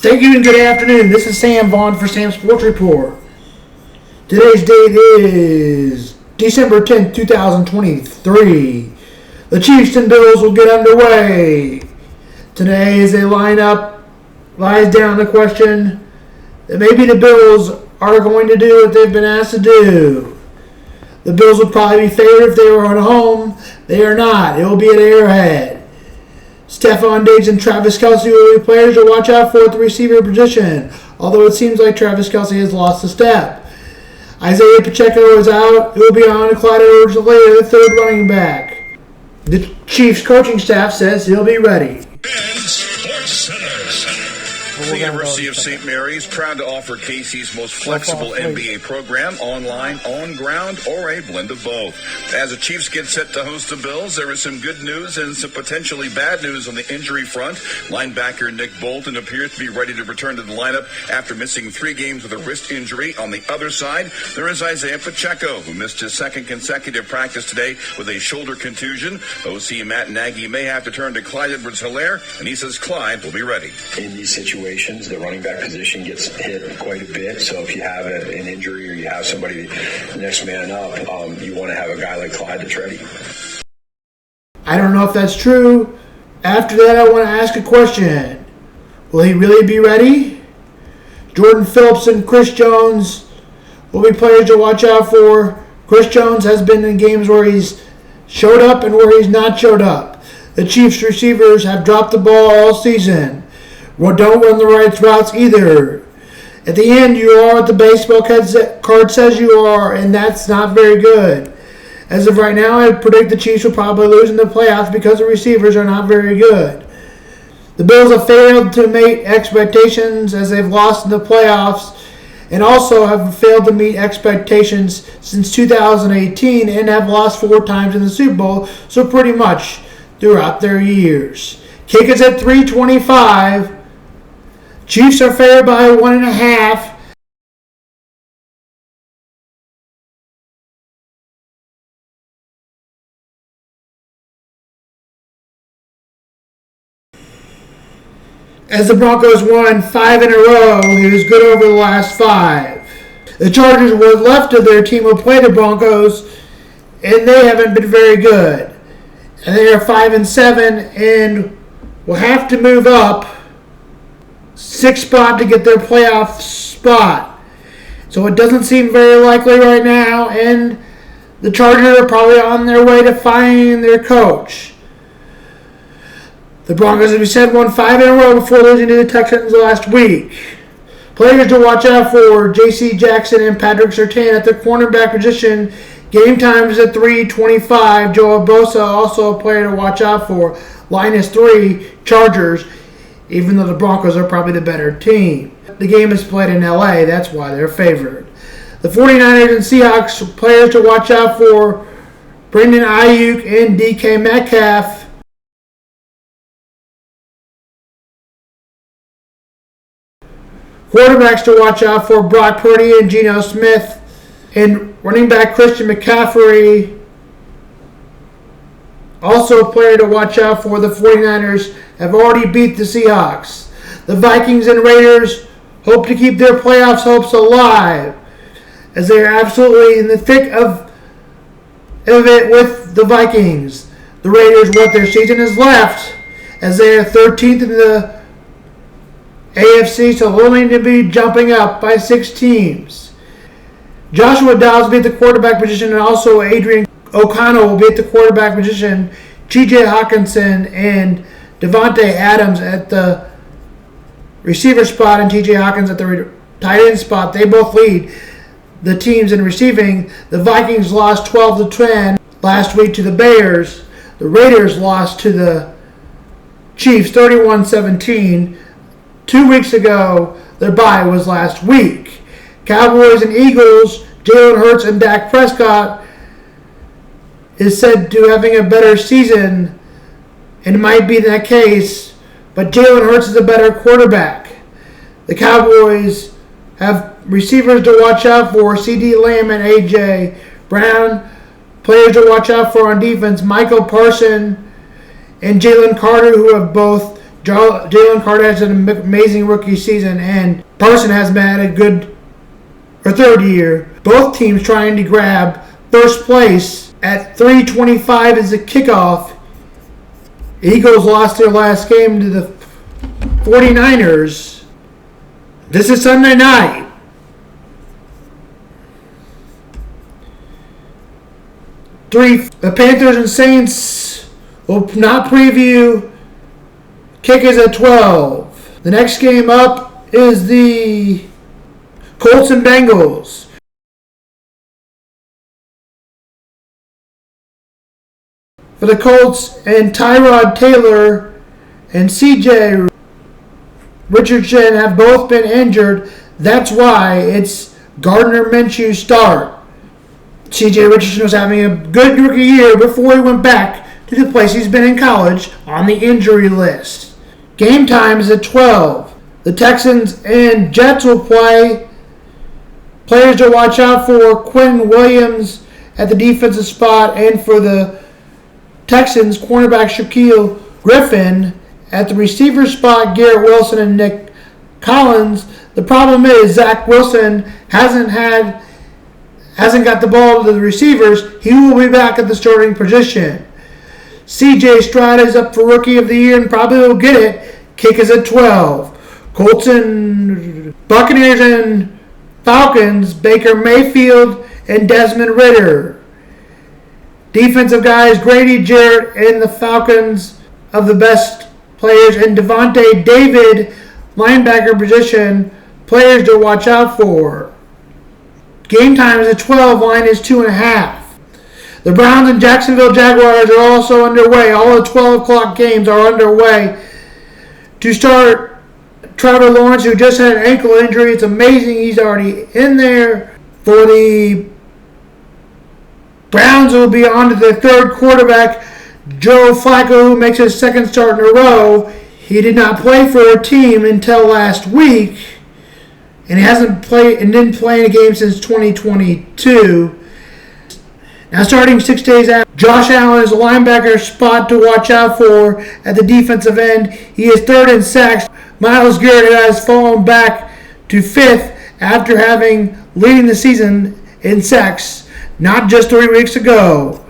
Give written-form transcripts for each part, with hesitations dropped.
Thank you and good afternoon. This is Sam Vaughn for Sam's Sports Report. Today's date is December 10th, 2023. The Chiefs and Bills will get underway. Today as a lineup lies down the question that maybe the Bills are going to do what they've been asked to do. The Bills would probably be favored if they were at home. They are not. It will be at Arrowhead. Stephon Diggs and Travis Kelce will be players to watch out for at the receiver position, although it seems like Travis Kelce has lost a step. Isaiah Pacheco is out. It will be on Clyde Edwards-Helaire, the third running back. The Chiefs coaching staff says he'll be ready. The University of St. Mary's, proud to offer KC's most flexible NBA program, online, on ground, or a blend of both. As the Chiefs get set to host the Bills, there is some good news and some potentially bad news on the injury front. Linebacker Nick Bolton appears to be ready to return to the lineup after missing 3 games with a wrist injury. On the other side, there is Isaiah Pacheco, who missed his second consecutive practice today with a shoulder contusion. OC Matt Nagy may have to turn to Clyde Edwards-Helaire, and he says Clyde will be ready. In these situations, the running back position gets hit quite a bit. So if you have an injury or you have somebody next man up, you want to have a guy like Clyde that's ready. I don't know if that's true. After that, I want to ask a question. Will he really be ready? Jordan Phillips and Chris Jones will be players to watch out for. Chris Jones has been in games where he's showed up and where he's not showed up. The Chiefs receivers have dropped the ball all season. Well, don't run the right routes either. At the end, you are what the baseball card says you are, and that's not very good. As of right now, I predict the Chiefs will probably lose in the playoffs because the receivers are not very good. The Bills have failed to meet expectations as they've lost in the playoffs, and also have failed to meet expectations since 2018 and have lost 4 times in the Super Bowl, so pretty much throughout their years. Kick is at 325. Chiefs are favored by 1.5. As the Broncos won 5 in a row, he was good over the last 5. The Chargers were left of their team will play the Broncos, and they haven't been very good. And they are 5-7 and will have to move up 6 spot to get their playoff spot. So it doesn't seem very likely right now, and the Chargers are probably on their way to finding their coach. The Broncos, as we said, won 5 in a row before losing to the Texans last week. Players to watch out for: J.C. Jackson and Patrick Surtain at the cornerback position. Game time is at 3:25. Joe Bosa also a player to watch out for. Line is 3, Chargers, even though the Broncos are probably the better team. The game is played in L.A., that's why they're favored. The 49ers and Seahawks players to watch out for: Brandon Ayuk and DK Metcalf. Quarterbacks to watch out for: Brock Purdy and Geno Smith. And running back Christian McCaffrey, also a player to watch out for. The 49ers have already beat the Seahawks. The Vikings and Raiders hope to keep their playoffs hopes alive, as they are absolutely in the thick of it with the Vikings. The Raiders, what their season is left, as they are 13th in the AFC, so only to be jumping up by 6 teams. Joshua Dobbs will be at the quarterback position, and also Adrian O'Connell will be at the quarterback position. T.J. Hawkinson and Devontae Adams at the receiver spot, and T.J. Hawkins at the tight end spot. They both lead the teams in receiving. The Vikings lost 12-10 last week to the Bears. The Raiders lost to the Chiefs 31-17. 2 weeks ago, their bye was last week. Cowboys and Eagles, Jalen Hurts and Dak Prescott is said to having a better season, and it might be that case, but Jalen Hurts is a better quarterback. The Cowboys have receivers to watch out for: C.D. Lamb and A.J. Brown. Players to watch out for on defense: Michael Parsons and Jalen Carter, who have both Jalen Carter has an amazing rookie season, and Parson has been at a good third year. Both teams trying to grab first place at 3:25 is the kickoff. Eagles lost their last game to the 49ers. This is Sunday night. The Panthers and Saints will not preview. Kick is at 12. The next game up is the Colts and Bengals. For the Colts, and Tyrod Taylor and C.J. Richardson have both been injured. That's why it's Gardner Minshew's start. C.J. Richardson was having a good rookie year before he went back to the place he's been in college on the injury list. Game time is at 12. The Texans and Jets will play. Players to watch out for: Quinn Williams at the defensive spot, and for the Texans, cornerback Shaquille Griffin. At the receiver spot, Garrett Wilson and Nick Collins. The problem is Zach Wilson hasn't got the ball to the receivers. He will be back at the starting position. C.J. Stroud is up for Rookie of the Year and probably will get it. Kick is at 12. Colts and Buccaneers and Falcons, Baker Mayfield and Desmond Ridder. Defensive guys, Grady Jarrett and the Falcons of the best players, and Devontae David, linebacker position, players to watch out for. Game time is at 12, line is 2.5. The Browns and Jacksonville Jaguars are also underway. All the 12 o'clock games are underway. To start, Trevor Lawrence, who just had an ankle injury. It's amazing he's already in there. For the Browns, will be on to their third quarterback, Joe Flacco, who makes his second start in a row. He did not play for a team until last week, and he didn't play in a game since 2022. Now starting 6 days after, Josh Allen is a linebacker spot to watch out for at the defensive end. He is third in sacks. Myles Garrett has fallen back to fifth after having leading the season in sacks not just 3 weeks ago.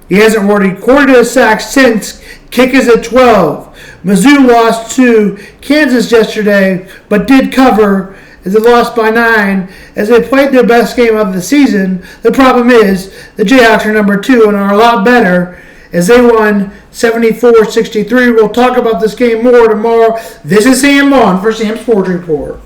He hasn't recorded a sack since. Kick is at 12. Mizzou lost to Kansas yesterday, but did cover as they lost by 9 as they played their best game of the season. The problem is the Jayhawks are number 2 and are a lot better as they won 74-63. We'll talk about this game more tomorrow. This is Sam Vaughn for Sam Sports Report.